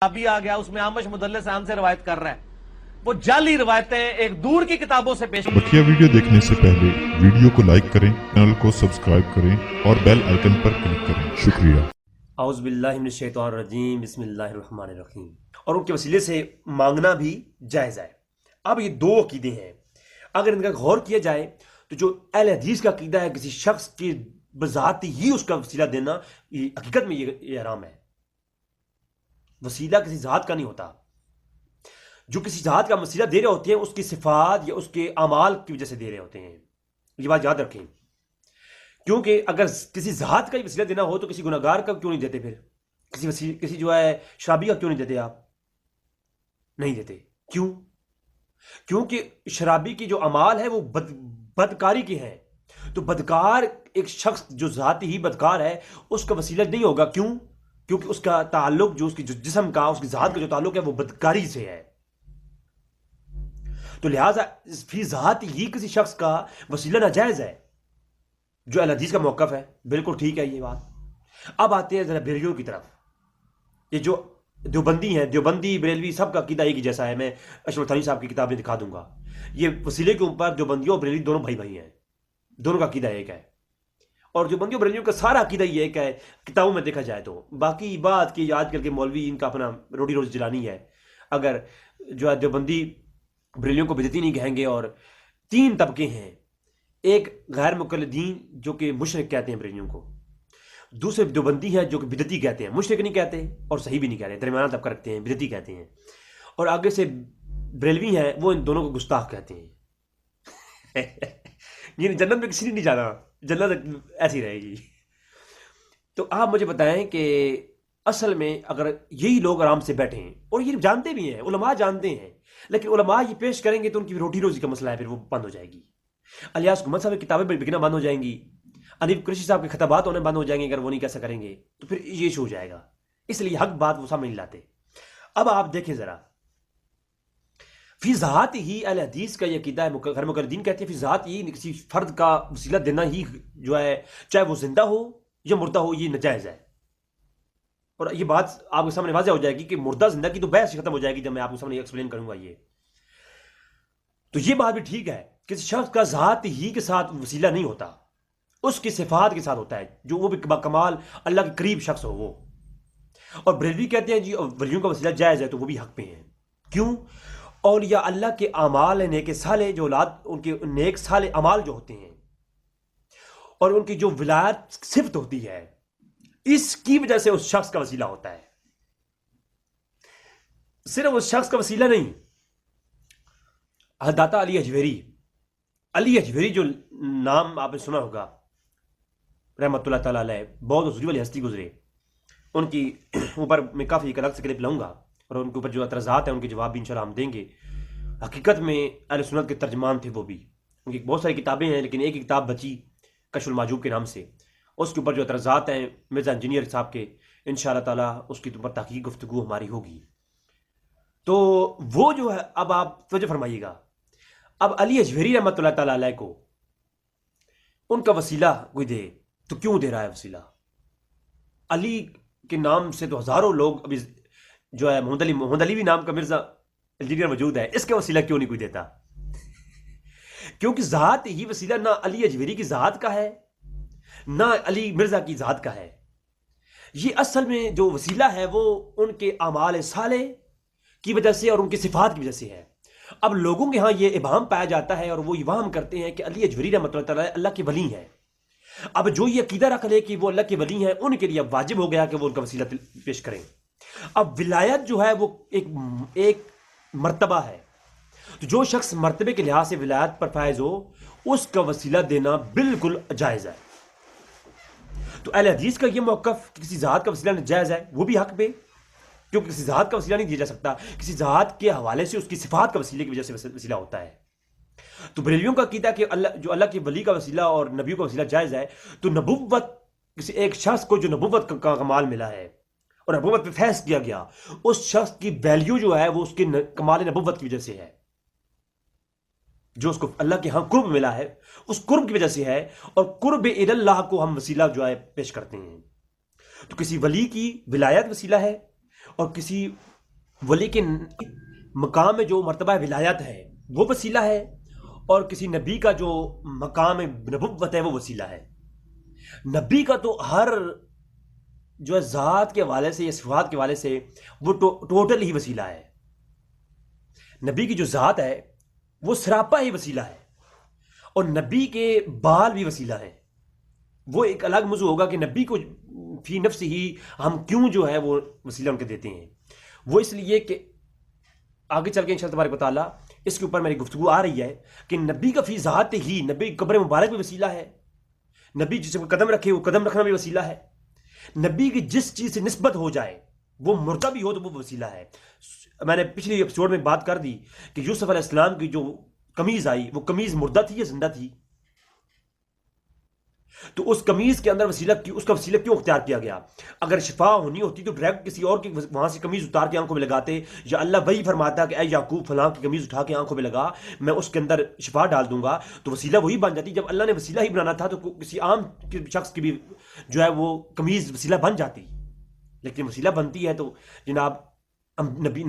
ابھی آ گیا اس میں آمش مدلس عام سے روایت کر رہا ہے، وہ جعلی روایتیں ایک دور کی کتابوں سے پیش۔ بقیہ ویڈیو دیکھنے سے پہلے ویڈیو کو لائک کریں، چینل کو سبسکرائب کریں اور بیل آئیکن پر کلک کریں۔ شکریہ۔ اعوذ باللہ من الشیطان الرجیم، بسم اللہ الرحمن الرحیم۔ اور ان کے وسیلے سے مانگنا بھی جائز ہے۔ اب یہ دو عقیدے ہیں، اگر ان کا غور کیا جائے تو جو اہل حدیث کا عقیدہ ہے کسی شخص کی بذات ہی اس کا وسیلہ دینا، یہ حقیقت میں یہ حرام ہے۔ وسیلہ کسی ذات کا نہیں ہوتا، جو کسی ذات کا وسیلہ دے رہے ہوتے ہیں اس کی صفات یا اس کے اعمال کی وجہ سے دے رہے ہوتے ہیں، یہ بات یاد رکھیں۔ کیونکہ اگر کسی ذات کا ہی وسیلہ دینا ہو تو کسی گناہگار کا کیوں نہیں دیتے؟ پھر کسی جو ہے شرابی کا کیوں نہیں دیتے؟ آپ نہیں دیتے، کیوں؟ کیونکہ شرابی کی جو اعمال ہے وہ بدکاری کے ہیں، تو بدکار ایک شخص جو ذاتی ہی بدکار ہے اس کا وسیلہ نہیں ہوگا۔ کیوں؟ کیونکہ اس کا تعلق جو اس کی جسم کا، اس کی ذات کا جو تعلق ہے وہ بدکاری سے ہے، تو لہٰذا فی ذات ہی کسی شخص کا وسیلہ ناجائز ہے، جو اہل حدیث کا موقف ہے۔ بالکل ٹھیک ہے یہ بات۔ اب آتے ہیں ذرا بریلویوں کی طرف۔ یہ جو دیوبندی ہیں، دیوبندی بریلوی سب کا عقیدہ ایک ہی جیسا ہے، میں اشرف تھانی صاحب کی کتاب میں دکھا دوں گا۔ یہ وسیلے کے اوپر دیوبندیوں اور بریلوی دونوں بھائی ہیں، دونوں کا عقیدہ ایک ہے، اور دیوبندیوں اور بریلویوں کا سارا عقیدہ یہ ایک ہے کتابوں میں دیکھا جائے تو۔ باقی بات کی آج کل کے مولوی ان کا اپنا روٹی روز جلانی ہے، اگر جو ہے دیوبندی بریلویوں کو بدعتی نہیں کہیں گے۔ اور تین طبقے ہیں، ایک غیر مقلدین جو کہ مشرک کہتے ہیں بریلویوں کو، دوسرے دیوبندی ہیں جو کہ بدعتی کہتے ہیں، مشرک نہیں کہتے اور صحیح بھی نہیں کہتے، درمیانہ طبقہ رکھتے ہیں، بدعتی کہتے ہیں، اور آگے سے بریلوی ہیں وہ ان دونوں کو گستاخ کہتے ہیں۔ یہ جنت میں کسی نے نہیں جانا، جنت ایسی رہے گی۔ تو آپ مجھے بتائیں کہ اصل میں اگر یہی لوگ آرام سے بیٹھے ہیں، اور یہ جانتے بھی ہیں، علماء جانتے ہیں، لیکن علماء یہ پیش کریں گے تو ان کی روٹی روزی کا مسئلہ ہے، پھر وہ بند ہو جائے گی۔ الیاس گھمت صاحب کی کتابیں بکنا بند ہو جائیں گی، انیب قریشی صاحب کے خطابات ہونے بند ہو جائیں گے اگر وہ نہیں کیسا کریں گے، تو پھر یہ ایشو ہو جائے گا۔ اس لیے حق بات وہ سامنے نہیں لاتے۔ اب آپ دیکھیں ذرا، فی ذات ہی اہل حدیث کا یہ عقیدہ ہے، غیر مقلدین کہتے ہیں فی ذات ہی کسی فرد کا وسیلہ دینا ہی جو ہے، چاہے وہ زندہ ہو یا مردہ ہو، یہ ناجائز ہے۔ اور یہ بات آپ کے سامنے واضح ہو جائے گی کہ مردہ زندہ کی تو بحث ختم ہو جائے گی جب میں آپ کے سامنے ایکسپلین کروں گا۔ یہ تو یہ بات بھی ٹھیک ہے، کسی شخص کا ذات ہی کے ساتھ وسیلہ نہیں ہوتا، اس کی صفات کے ساتھ ہوتا ہے، جو وہ بھی کمال اللہ کے قریب شخص ہو وہ۔ اور بریلوی کہتے ہیں جی ولیوں کا وسیلہ جائز ہے، تو وہ بھی حق پہ ہیں۔ کیوں؟ اولیاء اللہ کے اعمال ہیں، نیک صالح جو اولاد، ان کے نیک صالح اعمال جو ہوتے ہیں، اور ان کی جو ولایت صفت ہوتی ہے، اس کی وجہ سے اس شخص کا وسیلہ ہوتا ہے، صرف اس شخص کا وسیلہ نہیں۔ داتا علی اجویری، علی اجویری جو نام آپ نے سنا ہوگا، رحمۃ اللہ تعالیٰ علیہ، بہت حضوری والی ہستی گزرے، ان کی اوپر میں کافی ایک الگ سے کلپ لاؤں گا، اور ان کے اوپر جو اعتراضات ہیں ان کے جواب بھی انشاءاللہ ہم دیں گے۔ حقیقت میں اہل سنت کے ترجمان تھے وہ بھی، ان کی بہت ساری کتابیں ہیں لیکن ایک ہی کتاب بچی کشف المحجوب کے نام سے، اس کے اوپر جو اعتراضات ہیں مرزا انجینئر صاحب کے، انشاءاللہ تعالیٰ اس کے اوپر تحقیق گفتگو ہماری ہوگی۔ تو وہ جو ہے، اب آپ توجہ فرمائیے گا، اب علی اجویری رحمۃ اللہ تعالیٰ علیہ کو ان کا وسیلہ کوئی دے تو کیوں دے رہا ہے وسیلہ؟ علی کے نام سے تو ہزاروں لوگ ابھی جو ہے، محمد علی بھی نام کا مرزا انجینئر موجود ہے، اس کا وسیلہ کیوں نہیں کوئی دیتا؟ کیونکہ ذات ہی وسیلہ نہ علی اجویری کی ذات کا ہے نہ علی مرزا کی ذات کا ہے، یہ اصل میں جو وسیلہ ہے وہ ان کے اعمال صالح کی وجہ سے اور ان کی صفات کی وجہ سے ہے۔ اب لوگوں کے ہاں یہ ابہام پایا جاتا ہے اور وہ ابہام کرتے ہیں کہ علی اجویری رحمۃ اللہ تعالیٰ اللہ کے ولی ہیں۔ اب جو یہ عقیدہ رکھ لے کہ وہ اللہ کے ولی ہیں، ان کے لیے اب واجب ہو گیا کہ وہ ان کا وسیلہ پیش کریں۔ اب ولایت جو ہے وہ ایک مرتبہ ہے، تو جو شخص مرتبے کے لحاظ سے ولایت پر فائز ہو اس کا وسیلہ دینا بالکل جائز ہے۔ تو اہل حدیث کا یہ موقف کہ کسی ذات کا وسیلہ جائز ہے، وہ بھی حق پہ، کیونکہ کسی ذات کا وسیلہ نہیں دیا جا سکتا، کسی ذات کے حوالے سے اس کی صفات کا وسیلے کی وجہ سے وسیلہ ہوتا ہے۔ تو بریلویوں کا عقیدہ کہ اللہ کے ولی کا وسیلہ اور نبیوں کا وسیلہ جائز ہے، تو نبوت، کسی ایک شخص کو جو نبوت کا کمال ملا ہے اور نبوت پہ فیض کیا گیا، اس شخص کی ویلیو جو ہے وہ اس کے کمال نبوت کی وجہ سے ہے، جو اس کو اللہ کے ہاں قرب ملا ہے اس قرب کی وجہ سے ہے، اور قرب الی اللہ کو ہم وسیلہ جو ہے پیش کرتے ہیں۔ تو کسی ولی کی ولایت وسیلہ ہے، اور کسی ولی کے مقام میں جو مرتبہ ولایت ہے وہ وسیلہ ہے، اور کسی نبی کا جو مقام نبوت ہے وہ وسیلہ ہے۔ نبی کا تو ہر جو ہے ذات کے حوالے سے یا صفات کے حوالے سے وہ ٹوٹل ہی وسیلہ ہے۔ نبی کی جو ذات ہے وہ سراپا ہی وسیلہ ہے، اور نبی کے بال بھی وسیلہ ہیں۔ وہ ایک الگ موضوع ہوگا کہ نبی کو فی نفس ہی ہم کیوں جو ہے وہ وسیلہ ان کے دیتے ہیں۔ وہ اس لیے کہ آگے چل کے انشاءاللہ تبارک و تعالیٰ اس کے اوپر میری گفتگو آ رہی ہے کہ نبی کا فی ذات ہی، نبی کی قبر مبارک بھی وسیلہ ہے، نبی جس کو قدم رکھے وہ قدم رکھنا بھی وسیلہ ہے، نبی کی جس چیز سے نسبت ہو جائے وہ مردہ بھی ہو تو وہ وسیلہ ہے۔ میں نے پچھلی ایپیسوڈ میں بات کر دی کہ یوسف علیہ السلام کی جو قمیض آئی وہ قمیض مردہ تھی یا زندہ تھی؟ تو اس قمیض کے اندر اس کا وسیلہ کیوں اختیار کیا گیا؟ اگر شفا ہونی ہوتی تو ڈائریکٹ کسی اور کی وہاں سے قمیض اتار کے آنکھوں میں لگاتے، یا اللہ وہی فرماتا کہ اے یعقوب فلاں کی قمیض اٹھا کے آنکھوں میں لگا، میں اس کے اندر شفا ڈال دوں گا، تو وسیلہ وہی بن جاتی۔ جب اللہ نے وسیلہ ہی بنانا تھا تو کسی عام شخص کی بھی جو ہے وہ قمیض وسیلہ بن جاتی، لیکن وسیلہ بنتی ہے تو جناب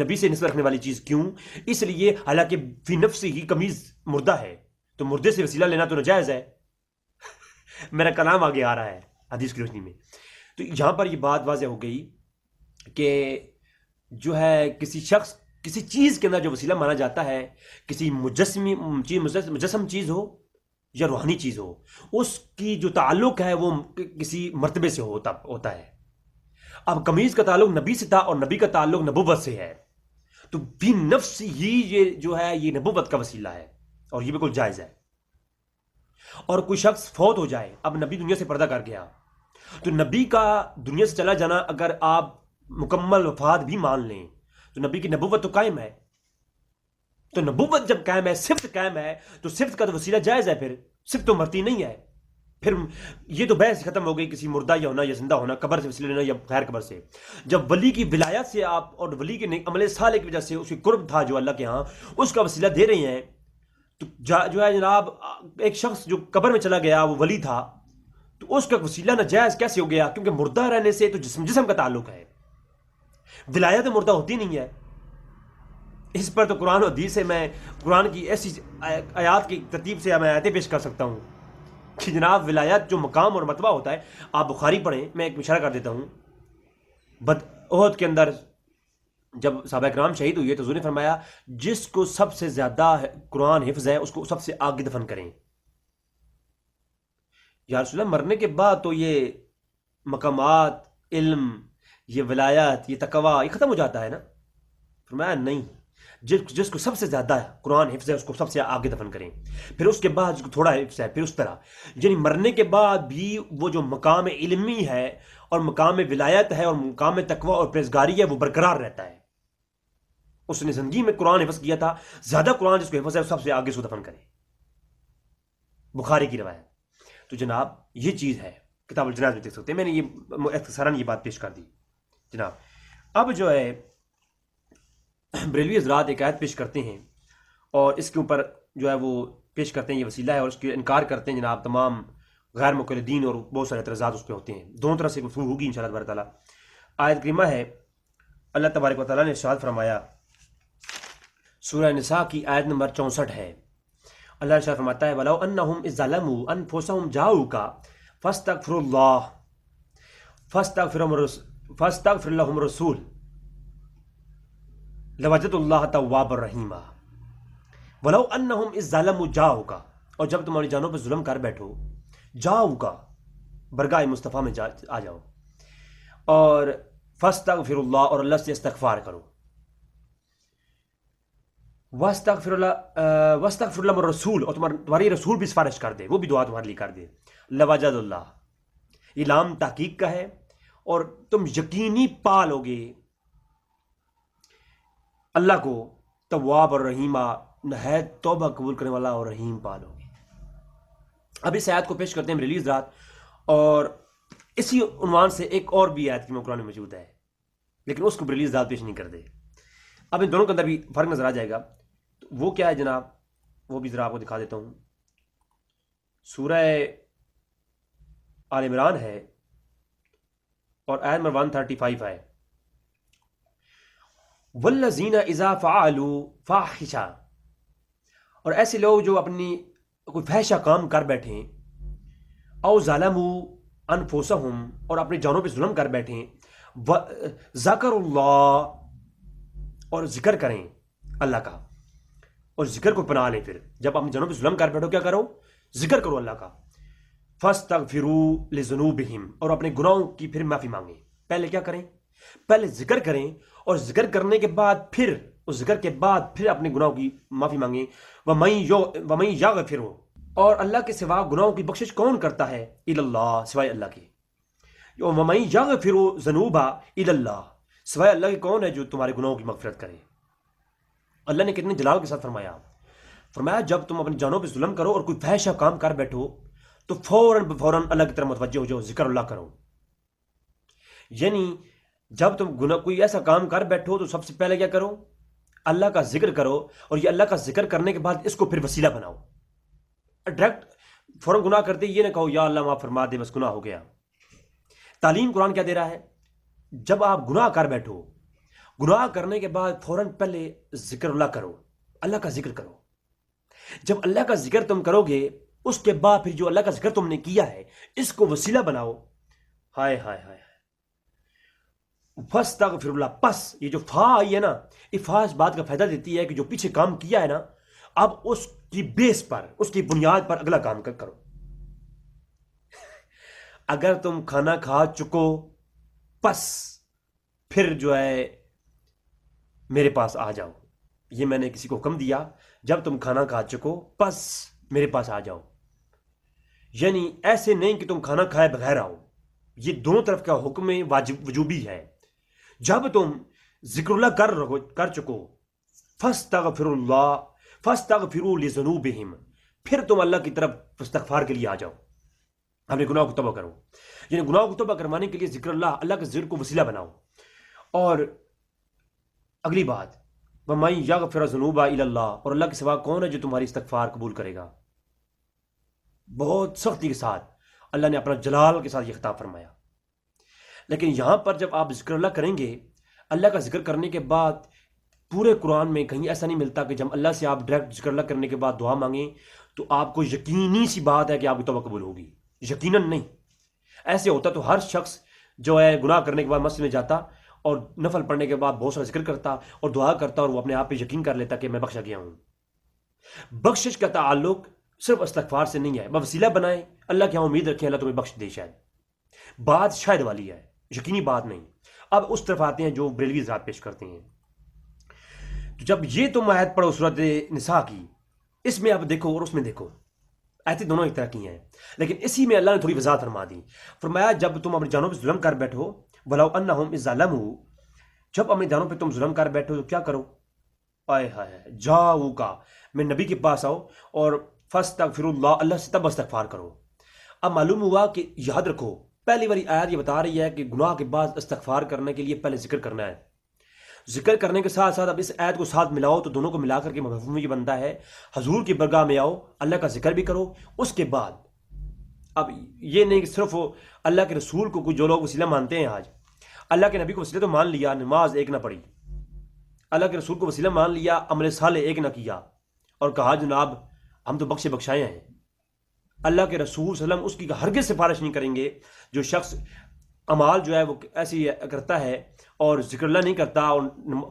نبی سے نسبت رکھنے والی چیز کیوں؟ اس لیے حالانکہ فی نفس ہی قمیض مردہ ہے تو مردے سے وسیلہ لینا تو ناجائز ہے۔ میرا کلام آگے آ رہا ہے حدیث کی روشنی میں، تو یہاں پر یہ بات واضح ہو گئی کہ جو ہے کسی شخص کسی چیز کے اندر جو وسیلہ مانا جاتا ہے، کسی مجسم چیز ہو یا روحانی چیز ہو، اس کی جو تعلق ہے وہ کسی مرتبے سے ہوتا ہے۔ اب قمیض کا تعلق نبی سے تھا اور نبی کا تعلق نبوت سے ہے، تو بھی نفس ہی یہ جو ہے یہ نبوت کا وسیلہ ہے، اور یہ بالکل جائز ہے۔ اور کوئی شخص فوت ہو جائے، اب نبی دنیا سے پردہ کر گیا، تو نبی کا دنیا سے چلا جانا اگر آپ مکمل وفات بھی مان لیں تو نبی کی نبوت تو قائم ہے۔ تو نبوت جب قائم ہے، صفت قائم ہے، تو صفت کا تو وسیلہ جائز ہے، پھر صفت تو مرتی نہیں ہے۔ پھر یہ تو بحث ختم ہو گئی کسی مردہ یا ہونا یا زندہ ہونا، قبر سے وسیلہ لینا یا غیر قبر سے۔ جب ولی کی ولایت سے آپ اور ولی کے عمل صالح کی وجہ سے اس کی قرب تھا جو اللہ کے ہاں، اس کا وسیلہ دے رہے ہیں، تو جو ہے جناب ایک شخص جو قبر میں چلا گیا وہ ولی تھا، تو اس کا وسیلہ ناجائز کیسے ہو گیا؟ کیونکہ مردہ رہنے سے تو جسم کا تعلق ہے، ولایت مردہ ہوتی نہیں ہے۔ اس پر تو قرآن و حدیث سے میں قرآن کی ایسی آیات کی ترتیب سے میں آیتیں پیش کر سکتا ہوں کہ جناب ولایت جو مقام اور مرتبہ ہوتا ہے، آپ بخاری پڑھیں، میں ایک اشارہ کر دیتا ہوں۔ احد کے اندر جب صحابہ کرام شہید ہوئے تو حضور نے فرمایا جس کو سب سے زیادہ قرآن حفظ ہے اس کو سب سے آگے دفن کریں۔ یا رسول اللہ مرنے کے بعد تو یہ مقامات، علم، یہ ولایت، یہ تقوی یہ ختم ہو جاتا ہے نا؟ فرمایا نہیں، جس کو سب سے زیادہ قرآن حفظ ہے اس کو سب سے آگے دفن کریں، پھر اس کے بعد جس کو تھوڑا حفظ ہے پھر اس طرح، یعنی مرنے کے بعد بھی وہ جو مقام علمی ہے اور مقام ولایت ہے اور مقام تقوی اور پرہیزگاری ہے وہ برقرار رہتا ہے۔ اس نے زندگی میں قرآن حفظ کیا تھا، زیادہ قرآن جس کو حفظ ہے سب سے آگے اس کو دفن کرے، بخاری کی روایت۔ تو جناب یہ چیز ہے، کتاب الجنائز میں دیکھ سکتے ہیں، میں نے یہ اختصاراً یہ بات پیش کر دی جناب۔ اب جو ہے بریلوی حضرات ایک آیت پیش کرتے ہیں اور اس کے اوپر جو ہے وہ پیش کرتے ہیں یہ وسیلہ ہے، اور اس کے انکار کرتے ہیں جناب تمام غیر مقلدین، اور بہت سارے اعتراضات اس پہ ہوتے ہیں۔ دونوں طرح سے گفتگو ہوگی انشاءاللہ تبارک تعالیٰ۔ آیت کریمہ ہے، اللہ تبارک و تعالیٰ نے ارشاد فرمایا، سورہ نساء کی آیت نمبر 64 ہے، اللہ ارشاد فرماتا ہے وَلَوْ أَنَّهُمْ إِذْ ظَلَمُوا أَنفُسَهُمْ جَاءُوكَ فَاسْتَغْفِرَ لَهُمُ الرَّسُولُ لَوَجَدُوا اللَّهَ تَوَّابًا رَحِيمًا۔ وَلَوْ أَنَّهُمْ إِذْ ظَلَمُوا جَاءُوكَ، اور جب تمہاری جانوں پہ ظلم کر بیٹھو، جاؤکا برگاہ مصطفیٰ میں آ جاؤ، اور فاستغفر اللہ، اور اللہ سے استغفار کرو، واستغفر اللہ الرسول، اور تمہاری رسول بھی سفارش کر دے، وہ بھی دعا تمہارے لیے کر دے، لوجد اللہ، یہ لام تحقیق کا ہے، اور تم یقینی پالو گے اللہ کو تواب اور رحیمہ، نہایت توبہ قبول کرنے والا اور رحیم پالو گے۔ اب اس آیت کو پیش کرتے ہیں ریلیز رات، اور اسی عنوان سے ایک اور بھی آیت کی قرآن میں موجود ہے، لیکن اس کو ریلیز رات پیش نہیں کر دے۔ اب ان دونوں کے اندر بھی فرق نظر آ جائے گا، تو وہ کیا ہے جناب، وہ بھی ذرا آپ کو دکھا دیتا ہوں۔ سورہ آل عمران ہے اور آیت نمبر 135 ہے، والذین اذا فعلوا فاحشہ، اور ایسے لوگ جو اپنی کوئی فحشہ کام کر بیٹھیں، او ظلموا انفسہم، اور اپنی جانوں پہ ظلم کر بیٹھیں، ذکر اللہ، اور ذکر کریں اللہ کا، اور ذکر کو پناہ لیں. پھر جب اپنی جانوں پہ ظلم کر بیٹھو کیا کرو؟ ذکر کرو اللہ کا. فاستغفروا لذنوبہم، اور اپنے گناہوں کی پھر معافی مانگیں. پہلے کیا کریں؟ پہلے ذکر کریں، اور ذکر کرنے کے بعد پھر اس ذکر کے بعد پھر اپنے گناہوں کی معافی مانگیں. وَمَن یغفر، اور اللہ کے سوا گناہوں کی بخشش کون کرتا ہے؟ الی اللہ، سوائے اللہ کے. وَمَن یغفر ذنوب الی اللہ، سوائے اللہ کے کون ہے جو تمہارے گناہوں کی مغفرت کرے؟ اللہ نے کتنے جلال کے ساتھ فرمایا جب تم اپنی جانوں پہ ظلم کرو اور کوئی فحشہ کام کر بیٹھو تو فوراً اللہ کی طرف متوجہ ہو جاؤ، ذکر اللہ کرو. یعنی جب تم کوئی ایسا کام کر بیٹھو تو سب سے پہلے کیا کرو؟ اللہ کا ذکر کرو، اور یہ اللہ کا ذکر کرنے کے بعد اس کو پھر وسیلہ بناؤ. ڈائریکٹ فوراً گناہ کرتے یہ نہ کہو یا اللہ معاف فرما دے بس گناہ ہو گیا. تعلیم قرآن کیا دے رہا ہے؟ جب آپ گناہ کر بیٹھو، گناہ کرنے کے بعد فوراً پہلے ذکر اللہ کرو، اللہ کا ذکر کرو. جب اللہ کا ذکر تم کرو گے اس کے بعد پھر جو اللہ کا ذکر تم نے کیا ہے اس کو وسیلہ بناؤ. ہائے ہائے ہائے، فاستغفر اللہ. پس یہ جو فا آئی ہے نا، یہ فا اس بات کا فائدہ دیتی ہے کہ جو پیچھے کام کیا ہے نا اب اس کی بیس پر، اس کی بنیاد پر اگلا کام کرو. اگر تم کھانا کھا چکو پس پھر جو ہے میرے پاس آ جاؤ. یہ میں نے کسی کو حکم دیا، جب تم کھانا کھا چکو پس میرے پاس آ جاؤ. یعنی ایسے نہیں کہ تم کھانا کھائے بغیر آؤ، یہ دونوں طرف کا حکم واجب وجوبی ہے. جب تم ذکر اللہ کر چکو، فاستغفروا لذنوبہم، پھر تم اللہ کی طرف استغفار کے لیے آ جاؤ، اپنے گناہوں کو توبہ کرو. یعنی گناہوں کو توبہ کروانے کے لیے ذکر اللہ کے ذکر کو وسیلہ بناؤ. اور اگلی بات، وَمَن یغفر الذنوب الی اللہ، اور اللہ کے سوا کون ہے جو تمہاری استغفار قبول کرے گا؟ بہت سختی کے ساتھ اللہ نے اپنا جلال کے ساتھ یہ خطاب فرمایا. لیکن یہاں پر جب آپ ذکر اللہ کریں گے، اللہ کا ذکر کرنے کے بعد پورے قرآن میں کہیں ایسا نہیں ملتا کہ جب اللہ سے آپ ڈائریکٹ ذکر اللہ کرنے کے بعد دعا مانگیں تو آپ کو یقینی سی بات ہے کہ آپ کی توبہ قبول ہوگی. یقیناً نہیں. ایسے ہوتا تو ہر شخص جو ہے گناہ کرنے کے بعد مسجد میں جاتا اور نفل پڑھنے کے بعد بہت سارا ذکر کرتا اور دعا کرتا اور وہ اپنے آپ پہ یقین کر لیتا کہ میں بخشا گیا ہوں. بخشش کا تعلق صرف استغفار سے نہیں ہے. وسیلہ بنائیں، اللہ کے یہاں امید رکھیں اللہ تمہیں بخش دے. بات شاید والی ہے، یقینی بات نہیں. اب اس طرف آتے ہیں جو بریلوی ذات پیش کرتے ہیں. تو جب یہ تم آیت پڑھو سورۃ نساء کی، اس میں اب دیکھو اور اس میں دیکھو، آیتیں دونوں ایک طرح کی ہیں، لیکن اسی میں اللہ نے تھوڑی وضاحت فرما دی. فرمایا جب تم اپنی جانوں پہ ظلم کر بیٹھو، وَلَوْ أَنَّهُمْ إِذْ ظَلَمُوا، جب اپنی جانوں پہ تم ظلم کر بیٹھو تو کیا کرو؟ آئے ہائے، جاؤ کا میں نبی کے پاس آؤ اور فاستغفروا اللہ، اللہ سے تب استغفار کرو. اب معلوم ہوا کہ یاد رکھو پہلی والی آیت یہ بتا رہی ہے کہ گناہ کے بعد استغفار کرنے کے لیے پہلے ذکر کرنا ہے. ذکر کرنے کے ساتھ ساتھ اب اس آیت کو ساتھ ملاؤ تو دونوں کو ملا کر کے مفہوم یہ بنتا ہے حضور کی برگاہ میں آؤ، اللہ کا ذکر بھی کرو. اس کے بعد اب یہ نہیں کہ صرف اللہ کے رسول کو جو لوگ وسیلہ مانتے ہیں، آج اللہ کے نبی کو وسیلہ تو مان لیا، نماز ایک نہ پڑھی، اللہ کے رسول کو وسیلہ مان لیا، عمل صالح ایک نہ کیا اور کہا جناب ہم تو بخشے بخشائے ہیں. اللہ کے رسول صلی اللہ علیہ وسلم اس کی ہرگز سفارش نہیں کریں گے. جو شخص اعمال جو ہے وہ ایسی کرتا ہے اور ذکر اللہ نہیں کرتا اور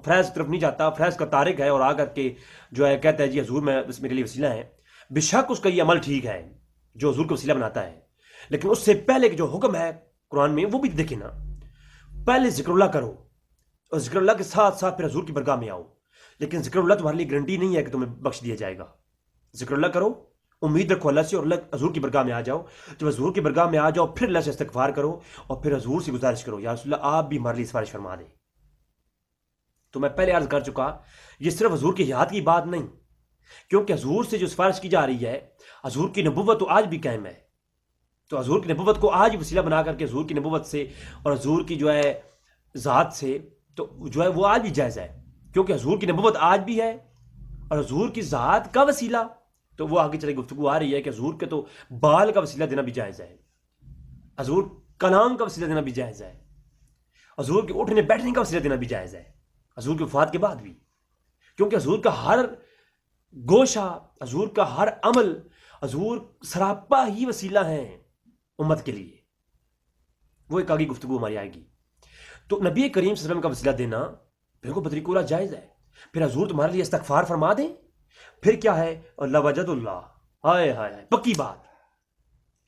فیض کی طرف نہیں جاتا، فیض کا تارک ہے اور آ کر کے جو ہے کہتا ہے جی حضور میں اس میرے لیے وسیلہ ہے، بے شک اس کا یہ عمل ٹھیک ہے جو حضور کو وسیلہ بناتا ہے. لیکن اس سے پہلے کہ جو حکم ہے قرآن میں وہ بھی دیکھیں نا، پہلے ذکر اللہ کرو اور ذکر اللہ کے ساتھ ساتھ پھر حضور کی برگاہ میں آؤ. لیکن ذکر اللہ تمہارے لیے گارنٹی نہیں ہے کہ تمہیں بخش دیا جائے گا. ذکر اللہ کرو، امید رکھو اللہ سے اور اللہ حضور کی برگاہ میں آ جاؤ. جب حضور کی برگاہ میں آ جاؤ پھر اللہ سے استغفار کرو اور پھر حضور سے گزارش کرو یا رسول اللہ آپ بھی ہمارے لیے سفارش فرما دیں. تو میں پہلے عرض کر چکا یہ صرف حضور کی حیات کی بات نہیں، کیونکہ حضور سے جو سفارش کی جا رہی ہے، حضور کی نبوت تو آج بھی قائم ہے. تو حضور کی نبوت کو آج وسیلہ بنا کر کے حضور کی نبوت سے اور حضور کی جو ہے ذات سے تو جو ہے وہ آج بھی جائز ہے، کیونکہ حضور کی نبوت آج بھی ہے اور حضور کی ذات کا وسیلہ تو وہ آگے چلے گفتگو آ رہی ہے کہ حضور کے تو بال کا وسیلہ دینا بھی جائز ہے، حضور کلام کا وسیلہ دینا بھی جائز ہے، حضور کے اٹھنے بیٹھنے کا وسیلہ دینا بھی جائز ہے. حضور کی وفات کے بعد بھی، کیونکہ حضور کا ہر گوشہ، حضور کا ہر عمل، حضور سراپا ہی وسیلہ ہیں امت کے لیے. وہ ایک آگے گفتگو ہماری آئے گی. تو نبی کریم صلی اللہ علیہ وسلم کا وسیلہ دینا بالکل بطریق اولیٰ جائز ہے. پھر حضور تمہارے لیے استغفار فرما دیں، پھر کیا ہے؟ اللہ وجد اللہ، ہائے ہائے، پکی بات.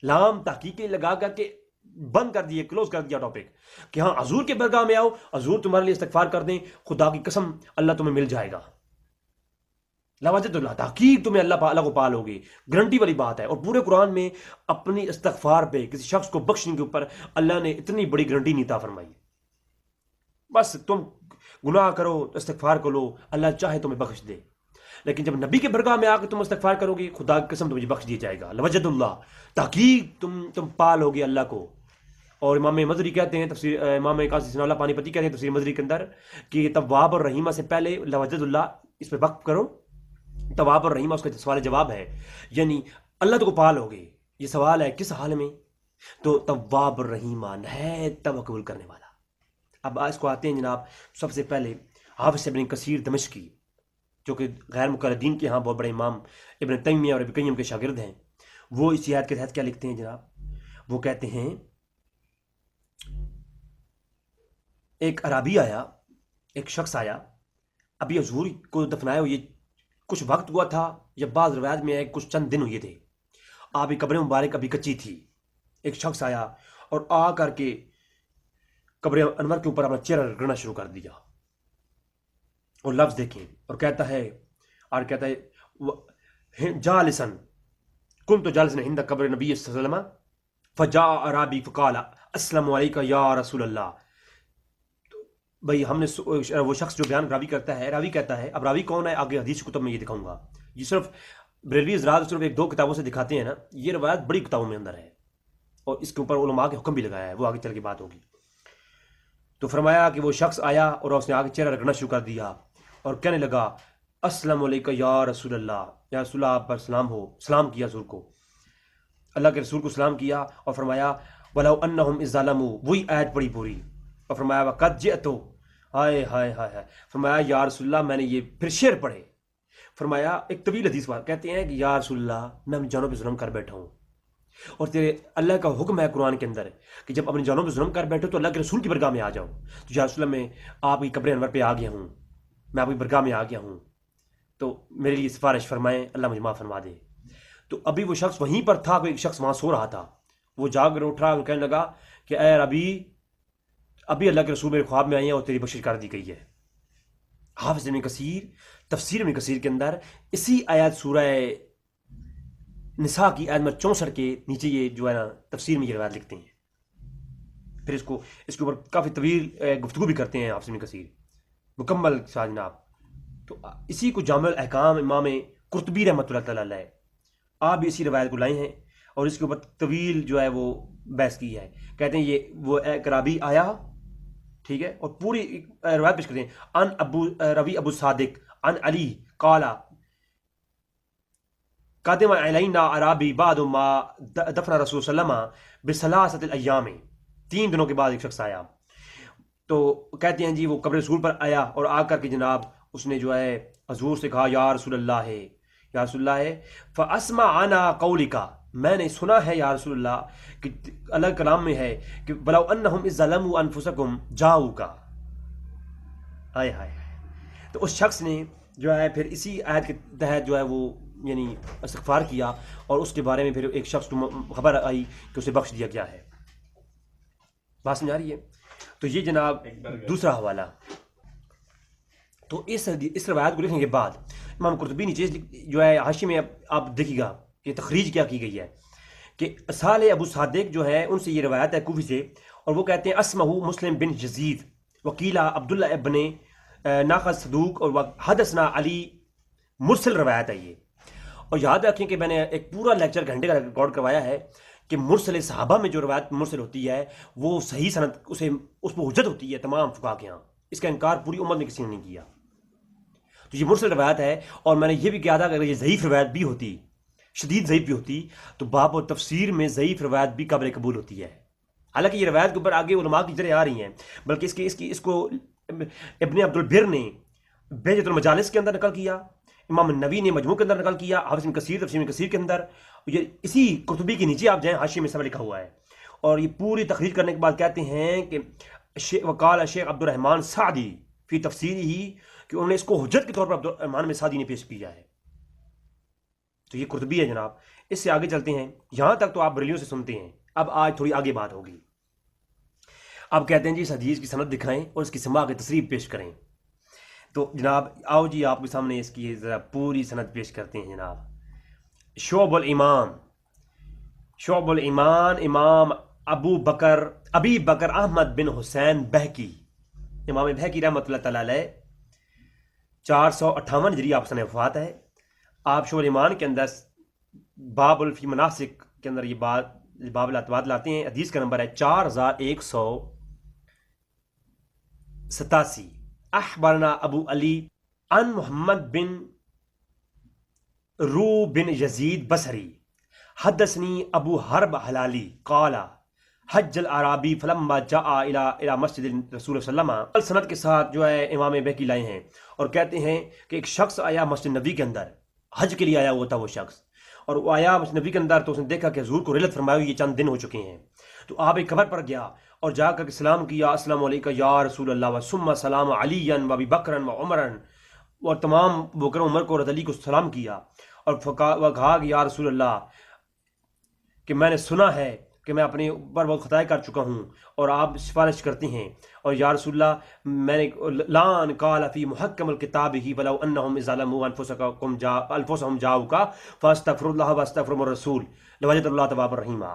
لام تحقیق لگا کر کے بند کر دیے، کلوز کر دیا ٹاپک کہ ہاں حضور کے برگاہ میں آؤ، حضور تمہارے لیے استغفار کر دیں، خدا کی قسم اللہ تمہیں مل جائے گا. لواجد اللہ، تحقیق تمہیں اللہ کو پالو گے، گارنٹی والی بات ہے. اور پورے قرآن میں اپنی استغفار پہ، کسی شخص کو بخشنے کے اوپر اللہ نے اتنی بڑی گارنٹی نہیں عطا فرمائی. بس تم گناہ کرو، استغفار کرو، اللہ چاہے تمہیں بخش دے. لیکن جب نبی کے برگاہ میں آ کے تم استغفار کرو گے، خدا کی قسم تمہیں بخش دیا جائے گا. لوجد اللہ، تحقیق تم پالو گے اللہ کو. اور امام مزری کہتے ہیں تفسیر، امام قاضی ثناء اللہ پانی پتی کہتے ہیں تفسیر مزری کے اندر کہ تواب اور رحیمہ سے پہلے لوجد اللہ اس پہ وقف کرو. تواب اور رحیمہ اس کا سوال جواب ہے، یعنی اللہ کو پالو گے. یہ سوال ہے کس حال میں؟ تو تواب اور رحیمہ نہایت توبہ قبول کرنے والا. اب اس کو آتے ہیں جناب سب سے پہلے حافظ ابن کثیر دمشقی، جو کہ غیر مقلدین کے ہاں بہت بڑے امام ابن تیمیہ اور ابن قیم کے شاگرد ہیں. وہ اس آیت کے تحت کیا لکھتے ہیں جناب؟ وہ کہتے ہیں ایک عرابی آیا، ایک شخص آیا، ابھی حضور کو دفنایا ہوئے کچھ وقت ہوا تھا، یا بعض روایت میں ہے کچھ چند دن ہوئے تھے. آپ کی قبر مبارک ابھی کچی تھی. ایک شخص آیا اور آ کر کے قبر انور کے اوپر اپنا چہرہ رگڑنا شروع کر دیا. اور لفظ دیکھیں، اور کہتا ہے جالسن کنت جالسن عند قبر نبی صلی اللہ علیہ وسلم فجاء عرابی فقال السلام علیکم یا رسول اللہ. بھئی ہم نے وہ شخص جو بیان راوی کرتا ہے، راوی کہتا ہے، اب راوی کون ہے آگے حدیث کتب میں یہ دکھاؤں گا. یہ صرف بریلوی حضرات صرف ایک دو کتابوں سے دکھاتے ہیں نا، یہ روایت بڑی کتابوں میں اندر ہے، اور اس کے اوپر علماء کے حکم بھی لگایا ہے، وہ آگے چل کے بات ہوگی. تو فرمایا کہ وہ شخص آیا اور اس نے آگے چہرہ رگڑنا شروع کر دیا اور کہنے لگا السلام علیکم یا رسول اللہ، یا رسول اللہ آپ پر سلام ہو. سلام کیا حضور کو، اللہ کے رسول کو سلام کیا، اور فرمایا وَلَوْ أَنَّهُمْ إِذْ ظَلَمُوا، وہی آیت پڑھی پوری. اور فرمایا وَقَدْ جِئْتُ، ہائے ہائے ہائے، فرمایا یا رسول اللہ میں نے یہ پھر شعر پڑھے. فرمایا ایک طویل حدیث بات کہتے ہیں کہ یا رسول اللہ میں اپنی جانوں پہ ظلم کر بیٹھا ہوں، اور تیرے اللہ کا حکم ہے قرآن کے اندر کہ جب اپنی جانوں پہ ظلم کر بیٹھو تو اللہ کے رسول کی برگاہ میں آ جاؤ. تو یا رسول اللہ میں آپ کی قبر انور پہ آ گیا ہوں، میں آپ کی برگاہ میں آ گیا ہوں، تو میرے لیے سفارش فرمائیں، اللہ مجھے معاف فرما دے. تو ابھی وہ شخص وہیں پر تھا، کوئی ایک شخص وہاں سو رہا تھا. وہ جاگ کر اٹھ رہا اور کہنے لگا کہ اے ابھی اللہ کے رسول میرے خواب میں آئی ہیں اور تیری بخشش کر دی گئی ہے. حافظ ابن کثیر تفسیر ابن کثیر کے اندر اسی آیت سورہ نساء کی آیت نمبر 64 کے نیچے یہ جو ہے نا تفسیر میں یہ روایت لکھتے ہیں. پھر اس کے اوپر کافی طویل گفتگو بھی کرتے ہیں حافظ ابن کثیر مکمل ساتھ جناب. تو اسی کو جامع الاحکام امام قرطبی رحمۃ اللہ تعالی علیہ آپ بھی اسی روایت کو لائے ہیں، اور اس کے اوپر طویل جو ہے وہ بحث کی ہے. کہتے ہیں یہ وہ ایک رابی آیا، ٹھیک ہے، اور پوری روایت پیش کرتے ہیں ان روی ابو صادق ان علی قالا قادم علینا عرابی بعد ما دفن رسول صلی اللہ علیہ وسلم بثلاثۃ الایام، 3 دنوں کے بعد ایک شخص آیا. تو کہتے ہیں جی وہ قبر رسول پر آیا اور آ کر کے جناب اس نے جو ہے حضور سے کہا یا رسول اللہ ہے، یا رسول اللہ ہے. فاسمعنا قولک، میں نے سنا ہے یا رسول اللہ کہ اللہ کلام میں ہے کہ بلو انہم اذ ظلموا انفسکم جاؤک. ہائے ہائے. تو اس شخص نے جو ہے پھر اسی آیت کے تحت جو ہے وہ یعنی استغفار کیا، اور اس کے بارے میں پھر ایک شخص کو خبر آئی کہ اسے بخش دیا گیا ہے. بات سمجھ آ رہی ہے؟ تو یہ جناب دوسرا حوالہ. تو اس روایت کو لکھنے کے بعد امام قرطبی نیچے جو ہے حاشی میں آپ دیکھیے گا کہ تخریج کیا کی گئی ہے کہ صالح ابو صادق جو ہے ان سے یہ روایت ہے کوفی سے، اور وہ کہتے ہیں اسمہ مسلم بن یزید وکیلا عبداللہ ابن ناقص صدوق، اور حدثنا علی، مرسل روایت ہے یہ. اور یاد رکھیں کہ میں نے ایک پورا لیکچر گھنٹے کا ریکارڈ کروایا ہے کہ مرسل صحابہ میں جو روایت مرسل ہوتی ہے وہ صحیح سند اس پر حجت ہوتی ہے تمام فقہا کے ہاں، اس کا انکار پوری امت میں کسی نے نہیں کیا. تو یہ مرسل روایت ہے، اور میں نے یہ بھی کہا تھا کہ اگر یہ ضعیف روایت بھی ہوتی، شدید ضعیف بھی ہوتی، تو باب و تفسیر میں ضعیف روایت بھی قابل قبول ہوتی ہے. حالانکہ یہ روایت کے اوپر آگے علماء کی جرح آ رہی ہیں، بلکہ اس کو ابن عبد البر نے بہجۃ المجالس کے اندر نقل کیا، امام نووی نے مجموع کے اندر نقل کیا، حافظ ابن کثیر تفسیر ابن کثیر کے اندر، یہ اسی قرطبی کے نیچے آپ جائیں حاشیے میں سب لکھا ہوا ہے، اور یہ پوری تخریج کرنے کے بعد کہتے ہیں کہ وقال شیخ عبد الرحمن سعدی فی تفسیری ہی، کہ انہوں نے اس کو حجت کے طور پر عبد الرحمن میں سعدی نے پیش کیا ہے۔ تو یہ قرطبی ہے جناب۔ اس سے آگے چلتے ہیں، یہاں تک تو آپ بریلیوں سے سنتے ہیں، اب آج تھوڑی آگے بات ہوگی۔ اب کہتے ہیں جی اس حدیث کی سند دکھائیں اور اس کی سماع کی تصریح پیش کریں۔ تو جناب آؤ جی آپ کے سامنے اس کی ذرا پوری سند پیش کرتے ہیں جناب۔ شعب الایمان امام ابی بکر احمد بن حسین بہکی، امام بہکی رحمۃ اللہ تعالی علیہ 458 ہجری آپ سنہ وفات ہے۔ آپ شعب الایمان کے اندر باب الفی مناسک کے اندر یہ باب الاعتماد لاتے ہیں، حدیث کا نمبر ہے 4187۔ اخبرنا ابو علی عن محمد بن رو بن یزید بصری حدثنی ابو حرب حلالی قال حج الاعرابی فلما جاء الى مسجد رسول صلی اللہ علیہ وسلم، سند کے ساتھ جو ہے امام بہقی لائے ہیں، اور کہتے ہیں کہ ایک شخص آیا مسجد نبی کے اندر، حج کے لیے آیا ہوا تھا وہ شخص، اور وہ آیا مسجد نبی کے اندر تو اس نے دیکھا کہ حضور کو رحلت فرمائی ہوئی، یہ چند دن ہو چکے ہیں، تو آپ ایک قبر پر گیا اور جا کر کے سلام کیا، السلام علیکم یا رسول اللہ وثم سلام علی و ابی بکر و عمر، اور تمام بکر عمر کو اور علی کو سلام کیا، اور کہا کہ یا رسول اللہ کہ میں نے سنا ہے کہ میں اپنے اوپر بہت خطائیں کر چکا ہوں اور آپ سفارش کرتے ہیں، اور یا رسول اللہ میں نے لان قال فی محکم الکتاب ہی ولو انہم اذا ظلموا انفسهم جاؤک فاستغفروا اللہ واستغفروا الرسول لوجد اللہ توابا رحیما۔